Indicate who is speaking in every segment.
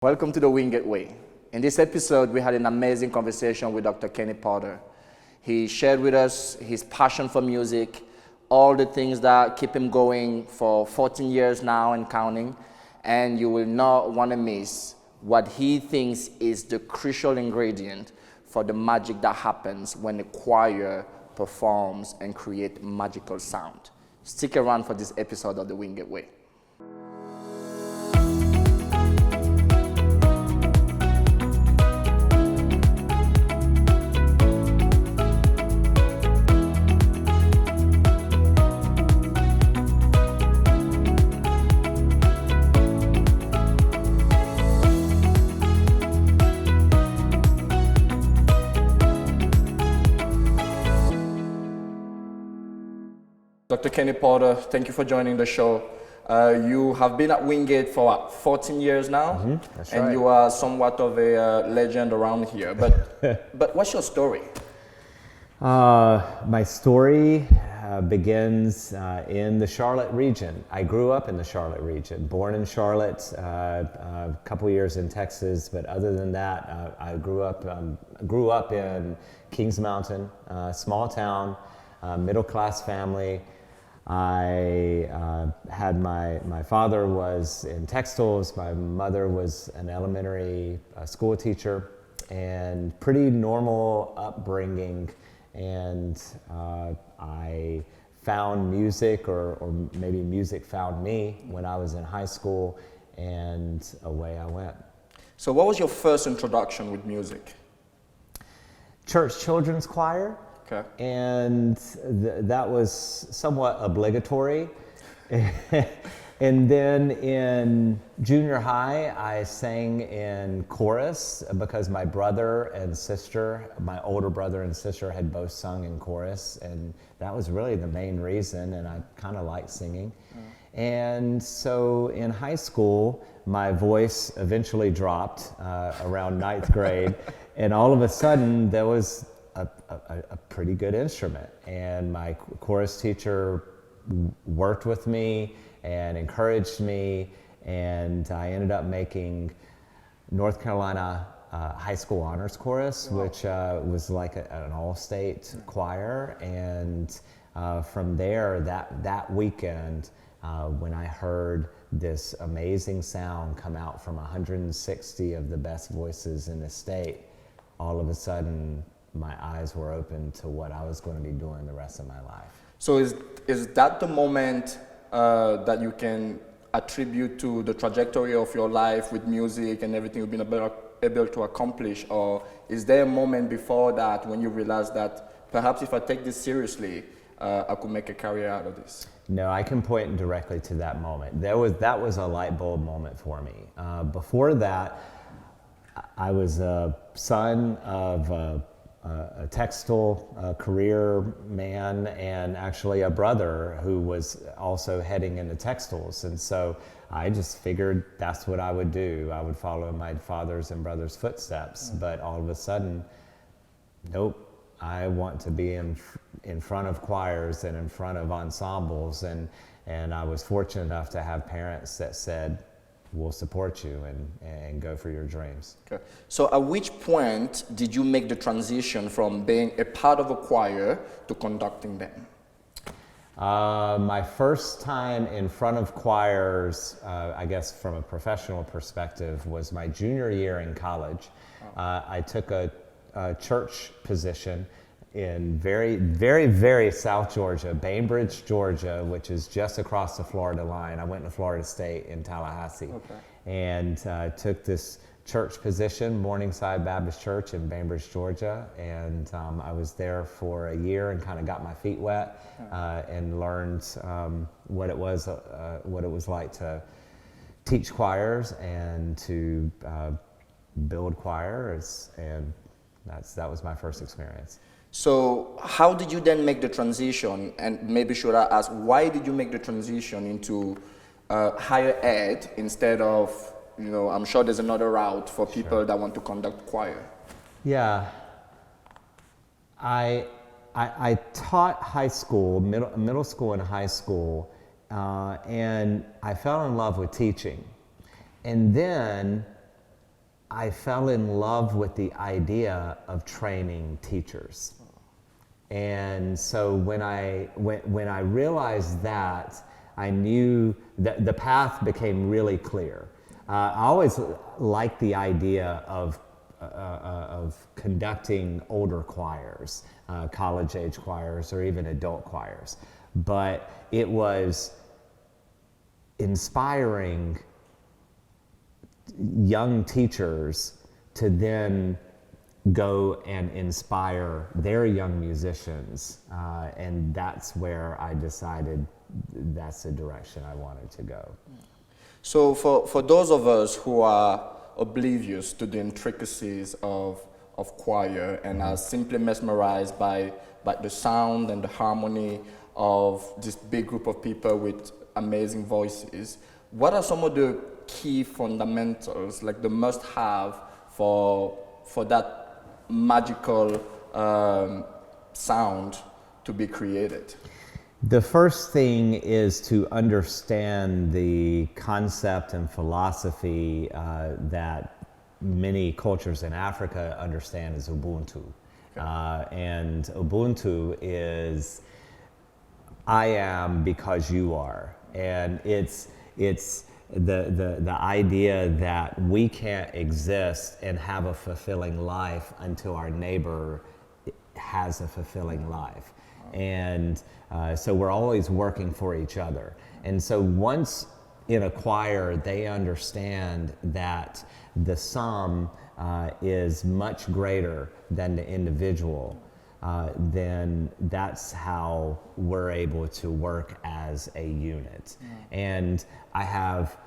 Speaker 1: Welcome to the Wingate Way. In this episode, we had an amazing conversation with Dr. Kenney Potter. He shared with us his passion for music, all the things that keep him going for 14 years now and counting, and you will not want to miss what he thinks is the crucial ingredient for the magic that happens when a choir performs and create magical sound. Stick around for this episode of the Wingate Way. Dr. Kenney Potter, thank you for joining the show. You have been at Wingate for 14 years now,
Speaker 2: That's
Speaker 1: and
Speaker 2: right.
Speaker 1: you are somewhat of a legend around here. But what's your story?
Speaker 2: My story begins in the Charlotte region. I grew up in the Charlotte region, born in Charlotte, a couple years in Texas, but other than that, I grew up in Kings Mountain, small town, middle-class family. I had my father was in textiles, my mother was an elementary school teacher, and pretty normal upbringing. And I found music, or maybe music found me when I was in high school, and away I went.
Speaker 1: So what was your first introduction with music?
Speaker 2: Church children's choir.
Speaker 1: Okay.
Speaker 2: And that was somewhat obligatory. And then in junior high, I sang in chorus because my brother and sister, my older brother and sister, had both sung in chorus, and that was really the main reason, and I kind of liked singing. And so in high school, my voice eventually dropped around ninth grade, and all of a sudden there was a pretty good instrument, and my chorus teacher worked with me and encouraged me, and I ended up making North Carolina High School Honors Chorus, which was like an all-state choir. And from there, that weekend, when I heard this amazing sound come out from 160 of the best voices in the state, all of a sudden my eyes were open to what I was going to be doing the rest of my life.
Speaker 1: So is that the moment that you can attribute to the trajectory of your life with music and everything you've been able to accomplish? Or is there a moment before that when you realized that perhaps if I take this seriously, I could make a career out of this?
Speaker 2: No, I can point directly to that moment. That was a light bulb moment for me. Before that, I was a son of a textile career man, and actually a brother who was also heading into textiles. And so I just figured that's what I would do. I would follow my father's and brother's footsteps. But all of a sudden, nope, I want to be in front of choirs and in front of ensembles. And I was fortunate enough to have parents that said, we'll support you and go for your dreams.
Speaker 1: Okay. So at which point did you make the transition from being a part of a choir to conducting them?
Speaker 2: My first time in front of choirs, I guess from a professional perspective, was my junior year in college. I took a church position in very, very, very South Georgia, Bainbridge, Georgia, which is just across the Florida line. I went to Florida State in Tallahassee, and took this church position, Morningside Baptist Church in Bainbridge, Georgia, and I was there for a year and kind of got my feet wet and learned what it was like to teach choirs and to build choirs, and that was my first experience.
Speaker 1: So how did you then make the transition, and maybe should I ask, why did you make the transition into higher ed instead of, I'm sure there's another route for people that want to conduct choir?
Speaker 2: Yeah, I taught high school, middle school and high school, and I fell in love with teaching. And then I fell in love with the idea of training teachers. And so when I realized that, I knew that the path became really clear. I always liked the idea of conducting older choirs, college-age choirs, or even adult choirs. But it was inspiring young teachers to then go and inspire their young musicians, and that's where I decided that's the direction I wanted to go.
Speaker 1: So for those of us who are oblivious to the intricacies of choir and are simply mesmerized by the sound and the harmony of this big group of people with amazing voices, what are some of the key fundamentals, like the must-have for that magical sound to be created?
Speaker 2: The first thing is to understand the concept and philosophy that many cultures in Africa understand as Ubuntu. Okay. And Ubuntu is I am because you are. And it's the idea that we can't exist and have a fulfilling life until our neighbor has a fulfilling life. And so we're always working for each other. And so once in a choir they understand that the sum is much greater than the individual, then that's how we're able to work as a unit. And I have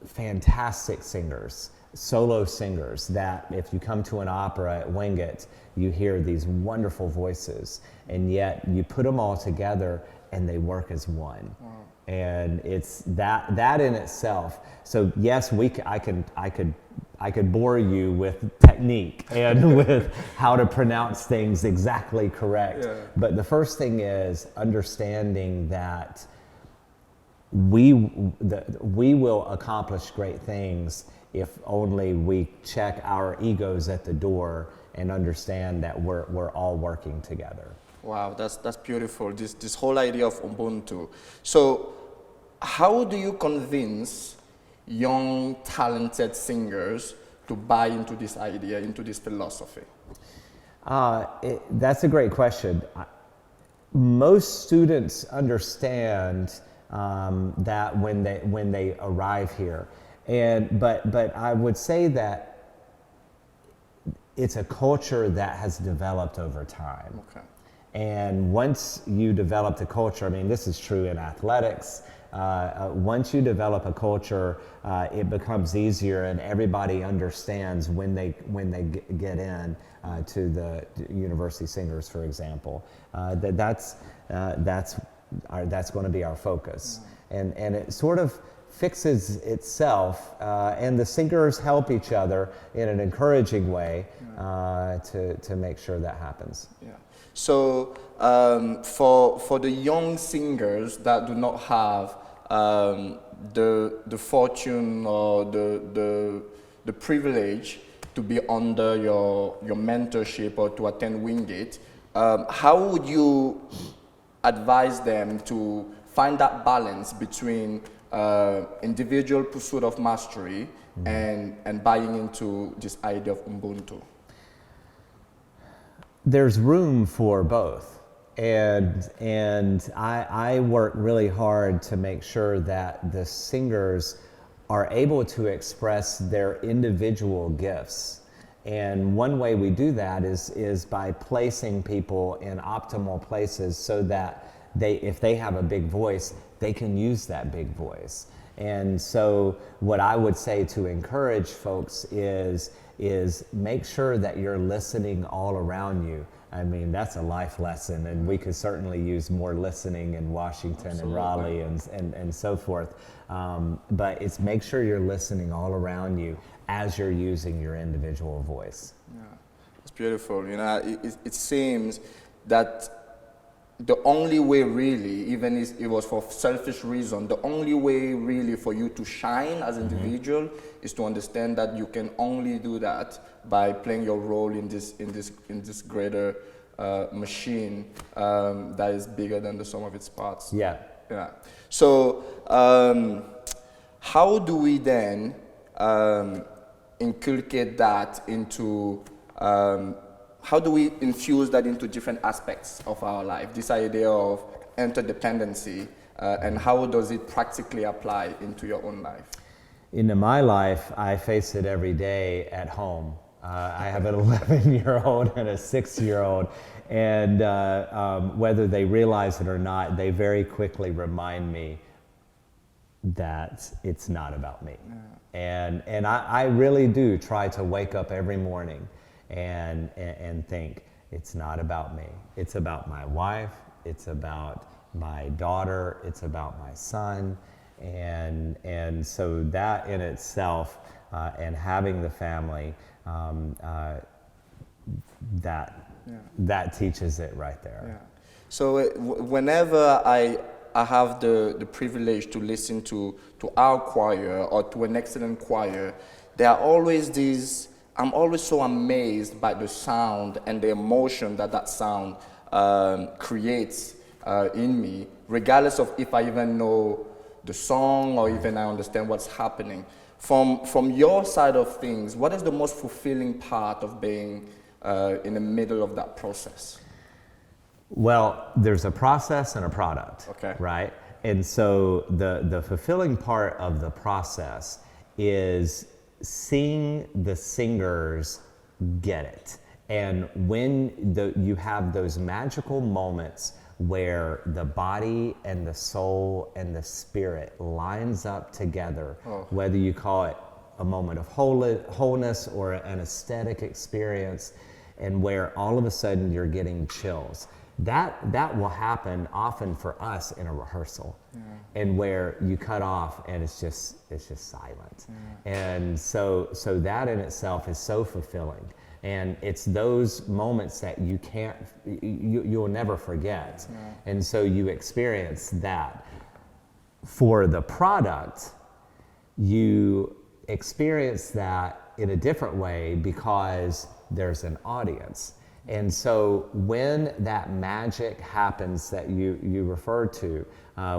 Speaker 2: fantastic singers, solo singers, that if you come to an opera at Wingate, you hear these wonderful voices, and yet you put them all together and they work as one. Wow. And it's that in itself. So yes, I could bore you with technique and with how to pronounce things exactly correct. Yeah. But the first thing is understanding that we will accomplish great things if only we check our egos at the door and understand that we're all working together.
Speaker 1: Wow, that's beautiful. This whole idea of Ubuntu. So, how do you convince young, talented singers to buy into this idea, into this philosophy?
Speaker 2: That's a great question. Most students understand that when they arrive here, but I would say that it's a culture that has developed over time. Okay. And once you develop the culture, I mean, this is true in athletics. Once you develop a culture, it becomes easier, and everybody understands when they get in to the university singers, for example. That's going to be our focus, and it sort of fixes itself, and the singers help each other in an encouraging way to make sure that happens.
Speaker 1: Yeah. So for the young singers that do not have the fortune or the privilege to be under your mentorship or to attend Wingate, how would you advise them to find that balance between individual pursuit of mastery and buying into this idea of Ubuntu?
Speaker 2: There's room for both, and I work really hard to make sure that the singers are able to express their individual gifts. And one way we do that is by placing people in optimal places so that if they have a big voice, they can use that big voice. And so what I would say to encourage folks is make sure that you're listening all around you. I mean, that's a life lesson, and we could certainly use more listening in Washington and Raleigh and so forth. But it's make sure you're listening all around you as you're using your individual voice.
Speaker 1: Yeah, it's beautiful. You know, it seems that the only way really, even if it was for selfish reason, the only way really for you to shine as an individual is to understand that you can only do that by playing your role in this greater machine that is bigger than the sum of its parts.
Speaker 2: Yeah.
Speaker 1: Yeah. So how do we then inculcate that into how do we infuse that into different aspects of our life? This idea of interdependency, and how does it practically apply into your own life?
Speaker 2: Into my life, I face it every day at home. I have an 11-year-old and a 6-year-old, and whether they realize it or not, they very quickly remind me that it's not about me. Yeah. And I really do try to wake up every morning and think, it's not about me. It's about my wife, it's about my daughter, it's about my son. And so that in itself, and having the family, that teaches it right there.
Speaker 1: Yeah. So whenever I have the privilege to listen to our choir or to an excellent choir, there are always these, I'm always so amazed by the sound and the emotion that sound creates in me, regardless of if I even know the song or even I understand what's happening. From your side of things, what is the most fulfilling part of being in the middle of that process?
Speaker 2: Well, there's a process and a product,
Speaker 1: okay,
Speaker 2: right? And so the fulfilling part of the process is seeing the singers get it. And when you have those magical moments where the body and the soul and the spirit lines up together, whether you call it a moment of wholeness or an aesthetic experience, and where all of a sudden you're getting chills. That will happen often for us in a rehearsal, and where you cut off and it's just silent. And so that in itself is so fulfilling. And it's those moments that you'll never forget. And so you experience that. For the product, you experience that in a different way because there's an audience. And so when that magic happens that you referred to,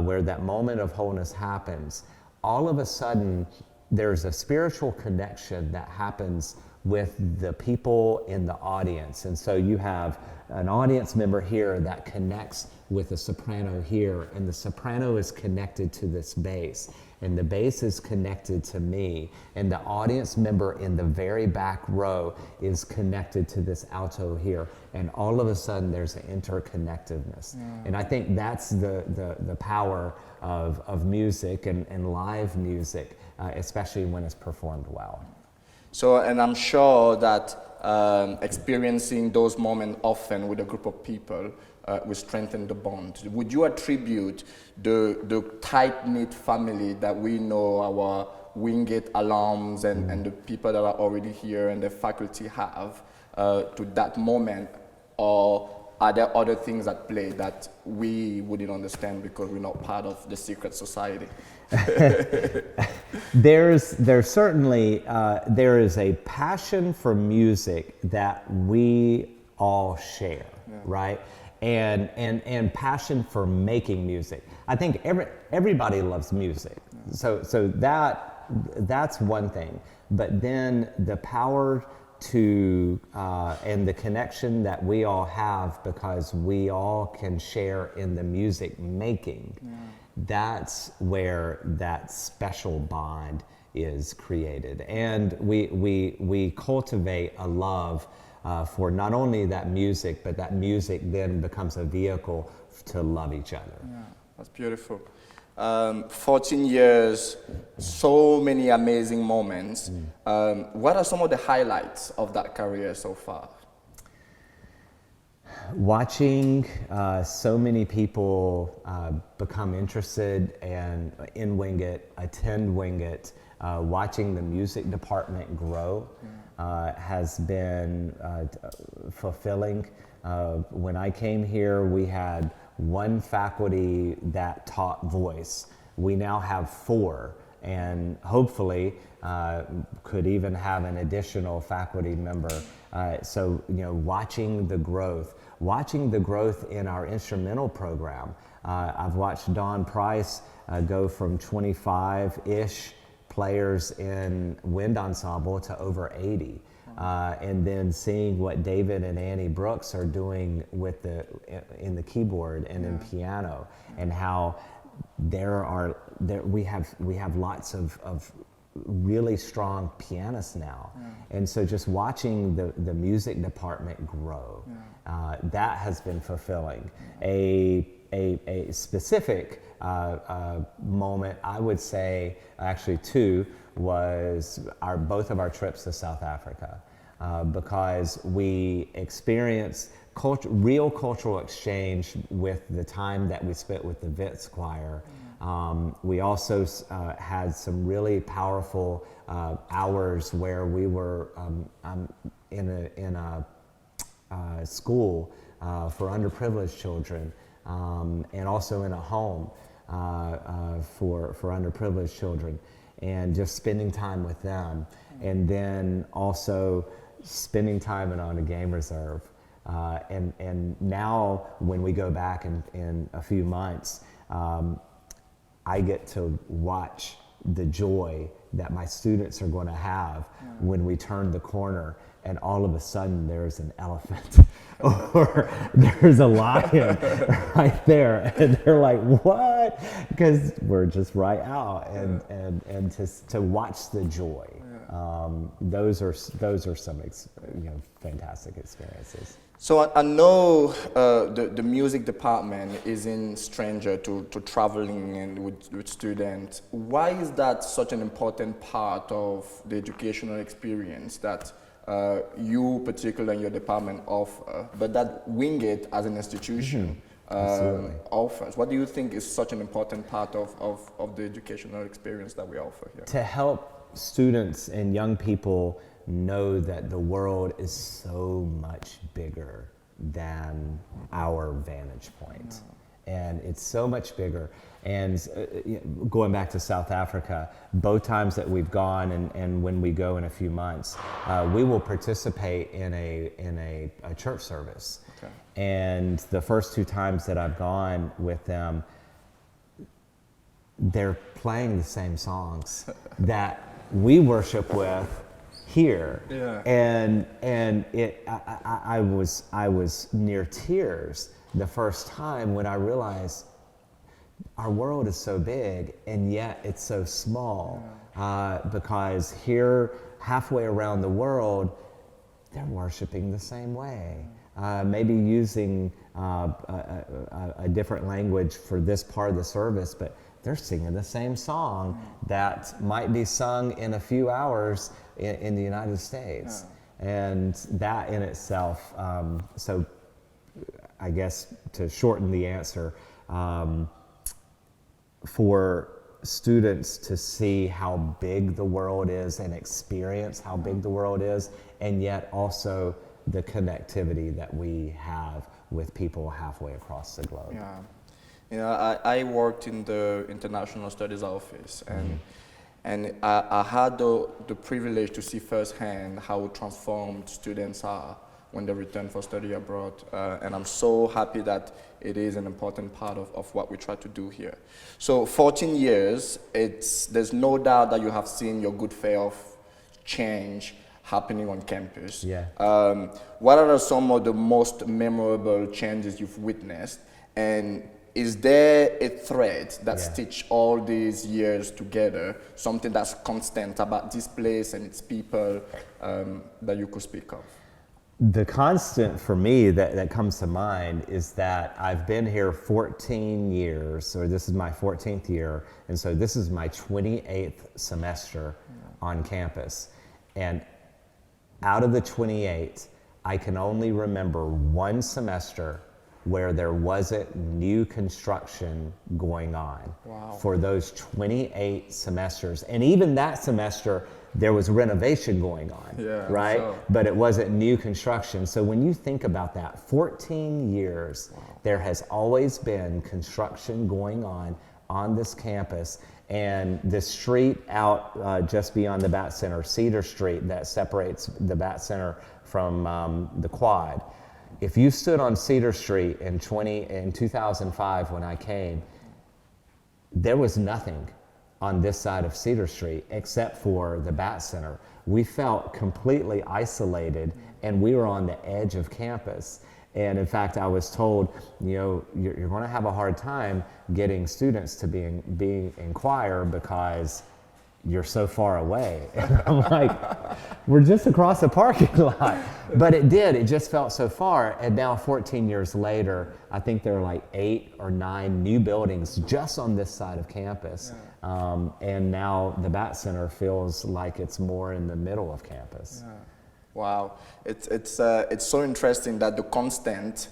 Speaker 2: where that moment of wholeness happens, all of a sudden there's a spiritual connection that happens with the people in the audience. And so you have an audience member here that connects with a soprano here, and the soprano is connected to this bass, and the bass is connected to me, and the audience member in the very back row is connected to this alto here, and all of a sudden there's an interconnectedness. And I think that's the power of music and live music, especially when it's performed well.
Speaker 1: So, and I'm sure that experiencing those moments often with a group of people will strengthen the bond. Would you attribute the tight-knit family that we know our Wingate alums and the people that are already here and the faculty have to that moment, or are there other things at play that we wouldn't understand because we're not part of the secret society?
Speaker 2: There's certainly there is a passion for music that we all share, right? And passion for making music. I think everybody loves music, so that's one thing. But then the power to and the connection that we all have because we all can share in the music making. That's where that special bond is created, and we cultivate a love for not only that music, but that music then becomes a vehicle to love each other.
Speaker 1: Yeah, that's beautiful. 14 years, so many amazing moments. What are some of the highlights of that career so far?
Speaker 2: Watching so many people become interested in Wingate, attend Wingate, watching the music department grow has been fulfilling. When I came here, we had one faculty that taught voice. We now have 4, and hopefully could even have an additional faculty member. So, watching the growth in our instrumental program. I've watched Don Price go from 25-ish players in wind ensemble to over 80. And then seeing what David and Annie Brooks are doing with in the keyboard and in piano, and how we have lots of really strong pianists now. And so just watching the music department grow, that has been fulfilling. A specific moment, I would say, actually 2, was both of our trips to South Africa, because we experienced real cultural exchange with the time that we spent with the Wits Choir. We also had some really powerful hours where we were in a school for underprivileged children, and also in a home for underprivileged children, and just spending time with them. And then also spending time on a game reserve. And now when we go back in a few months, I get to watch the joy that my students are going to have when we turn the corner and all of a sudden there's an elephant or there's a lion right there, and they're like, what? Because we're just right out, and to watch the joy. Those are some fantastic experiences.
Speaker 1: So I know the music department isn't stranger to traveling and with students. Why is that such an important part of the educational experience that you particularly in your department offer, but that Wingate as an institution offers? What do you think is such an important part of the educational experience that we offer here?
Speaker 2: To help students and young people know that the world is so much bigger than our vantage point. And it's so much bigger. And going back to South Africa, both times that we've gone and when we go in a few months, we will participate in a church service. Okay. And the first 2 times that I've gone with them, they're playing the same songs that we worship with here. And I was near tears the first time when I realized our world is so big and yet it's so small, because here, halfway around the world, they're worshiping the same way. Maybe using a different language for this part of the service, but they're singing the same song that might be sung in a few hours in the United States. And that in itself, so I guess to shorten the answer, for students to see how big the world is and experience how big the world is, and yet also the connectivity that we have with people halfway across the globe.
Speaker 1: I worked in the International Studies Office, and I had the privilege to see firsthand how transformed students are when they return for study abroad. And I'm so happy that it is an important part of what we try to do here. So 14 years, there's no doubt that you have seen your good fare of change happening on campus. What are some of the most memorable changes you've witnessed? And is there a thread that stitch all these years together, something that's constant about this place and its people that you could speak of?
Speaker 2: The constant for me that comes to mind is that I've been here 14 years, so this is my 14th year, and so this is my 28th semester on campus. And out of the 28, I can only remember one semester where there wasn't new construction going on for those 28 semesters. And even that semester, there was renovation going on,
Speaker 1: Yeah,
Speaker 2: right?
Speaker 1: sure.
Speaker 2: But it wasn't new construction. So when you think about that, 14 years, there has always been construction going on this campus. And the street out just beyond the Bat Center, Cedar Street, that separates the Bat Center from the Quad. If you stood on Cedar Street in 2005 when I came, there was nothing on this side of Cedar Street except for the Bat Center. We felt completely isolated, and we were on the edge of campus. And in fact, I was told, you're going to have a hard time getting students to be in choir because you're so far away. And I'm like, we're just across the parking lot. But it just felt so far. And now 14 years later, I think there are like 8 or 9 new buildings just on this side of campus. Yeah. And now the Bat Center feels like it's more in the middle of campus.
Speaker 1: Yeah. Wow, it's so interesting that the constant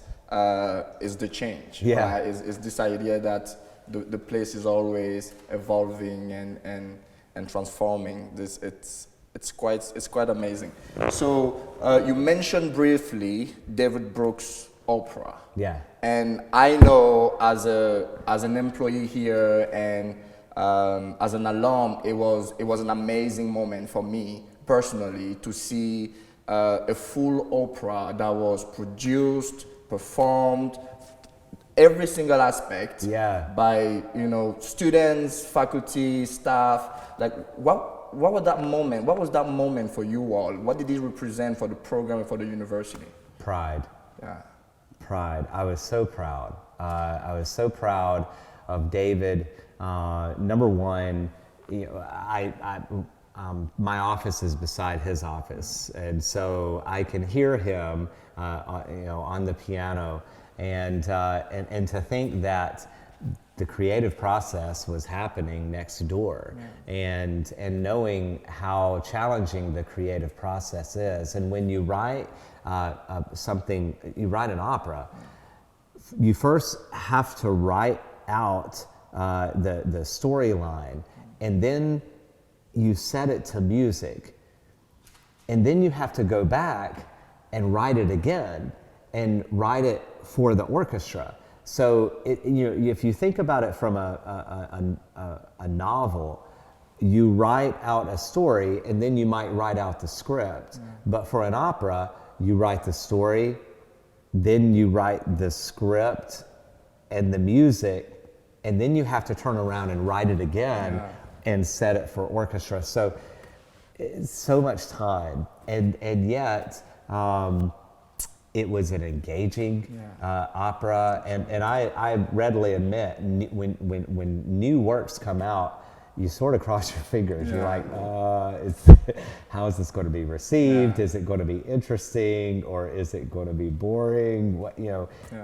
Speaker 1: is the change.
Speaker 2: Yeah.
Speaker 1: Right? Is this idea that the place is always evolving and transforming. It's quite amazing. So you mentioned briefly David Brooks' opera.
Speaker 2: Yeah.
Speaker 1: And I know as an employee here and as an alum, it was an amazing moment for me personally to see a full opera that was produced, performed, every single aspect by students, faculty, staff. Like what was that moment? What was that moment for you all? What did it represent for the program and for the university?
Speaker 2: Pride.
Speaker 1: Yeah.
Speaker 2: Pride. I was so proud. I was so proud of David. Number one, my office is beside his office, and so I can hear him, on the piano, and to think that the creative process was happening next door, and knowing how challenging the creative process is, and when you write you write an opera, you first have to write out the storyline, and then you set it to music, and then you have to go back and write it again and write it for the orchestra. So if you think about it from a novel, you write out a story and then you might write out the script. But for an opera, you write the story, then you write the script and the music, and then you have to turn around and write it again and set it for orchestra. So it's so much time, and yet it was an engaging opera, and I readily admit when new works come out, you sort of cross your fingers. You're like, how is this going to be received? Is it going to be interesting, or is it going to be boring?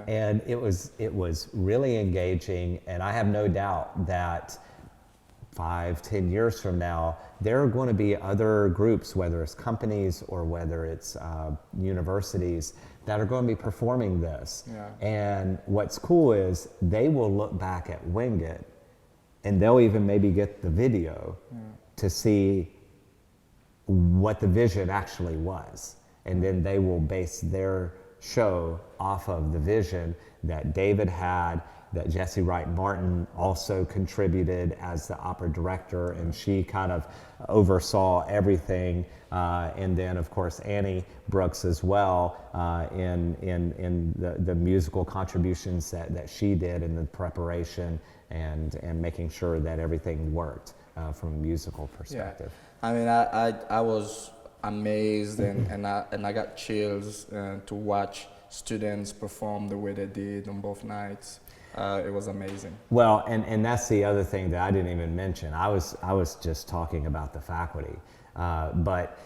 Speaker 2: And it was really engaging, and I have no doubt that 5-10 years from now, there are going to be other groups, whether it's companies or whether it's universities, that are going to be performing this. And what's cool is they will look back at Wingate, and they'll even maybe get the video to see what the vision actually was. And then they will base their show off of the vision that David had, that Jessie Wright Martin also contributed as the opera director, and she kind of oversaw everything. And then, of course, Annie Brooks as well in the musical contributions that she did in the preparation and making sure that everything worked from a musical perspective.
Speaker 1: I mean, I was amazed and I got chills to watch students perform the way they did on both nights. It was amazing.
Speaker 2: Well, and that's the other thing that I didn't even mention. I was just talking about the faculty, but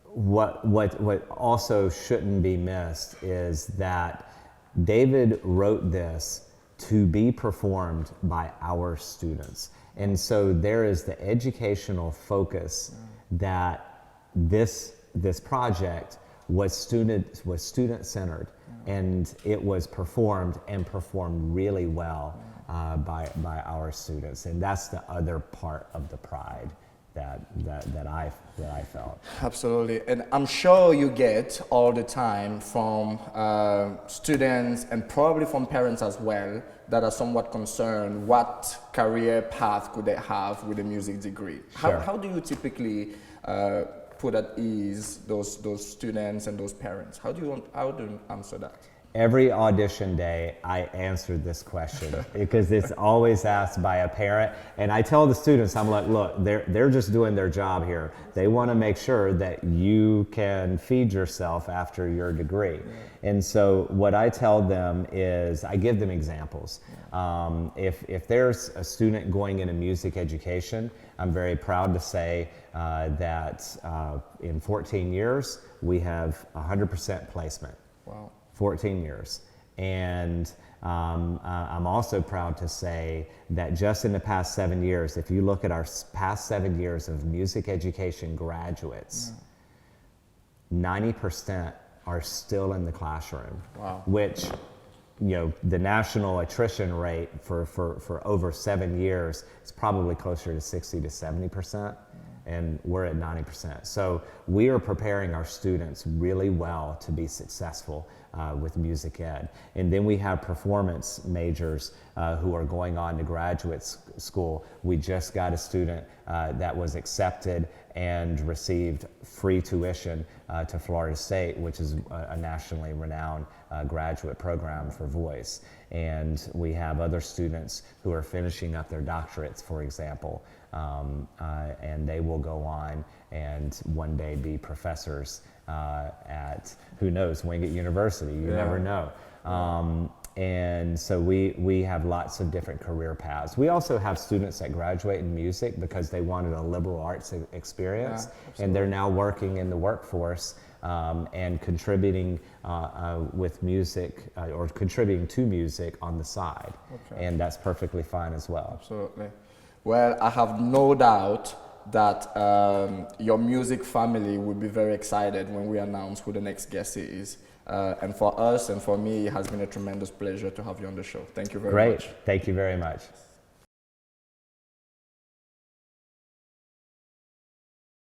Speaker 2: what also shouldn't be missed is that David wrote this to be performed by our students, and so there is the educational focus that this project was student-centered, and it was performed really well by our students, and that's the other part of the pride, that I felt.
Speaker 1: Absolutely, and I'm sure you get all the time from students and probably from parents as well that are somewhat concerned what career path could they have with a music degree.
Speaker 2: Sure.
Speaker 1: How do you typically put at ease those students and those parents? How do you answer that?
Speaker 2: Every audition day, I answered this question because it's always asked by a parent. And I tell the students, I'm like, look, they're just doing their job here. They want to make sure that you can feed yourself after your degree. Yeah. And so what I tell them is, I give them examples. Yeah. If there's a student going into music education, I'm very proud to say that in 14 years, we have 100% placement.
Speaker 1: Wow.
Speaker 2: 14 years. And I'm also proud to say that just in the past 7 years, if you look at our past 7 years of music education graduates, 90% are still in the classroom. Wow. Which, you know, the national attrition rate for over 7 years is probably closer to 60 to 70%. And we're at 90%. So we are preparing our students really well to be successful with music ed. And then we have performance majors who are going on to graduate school. We just got a student that was accepted and received free tuition to Florida State, which is a nationally renowned graduate program for voice. And we have other students who are finishing up their doctorates, for example, and they will go on and one day be professors at, who knows, Wingate University, you never know. And so we have lots of different career paths. We also have students that graduate in music because they wanted a liberal arts experience, and they're now working in the workforce and contributing with music or contributing to music on the side. Okay. And that's perfectly fine as well.
Speaker 1: Absolutely. Well, I have no doubt that your music family will be very excited when we announce who the next guest is. And for us and for me, it has been a tremendous pleasure to have you on the show. Thank you very much.
Speaker 2: Great. Thank you very much.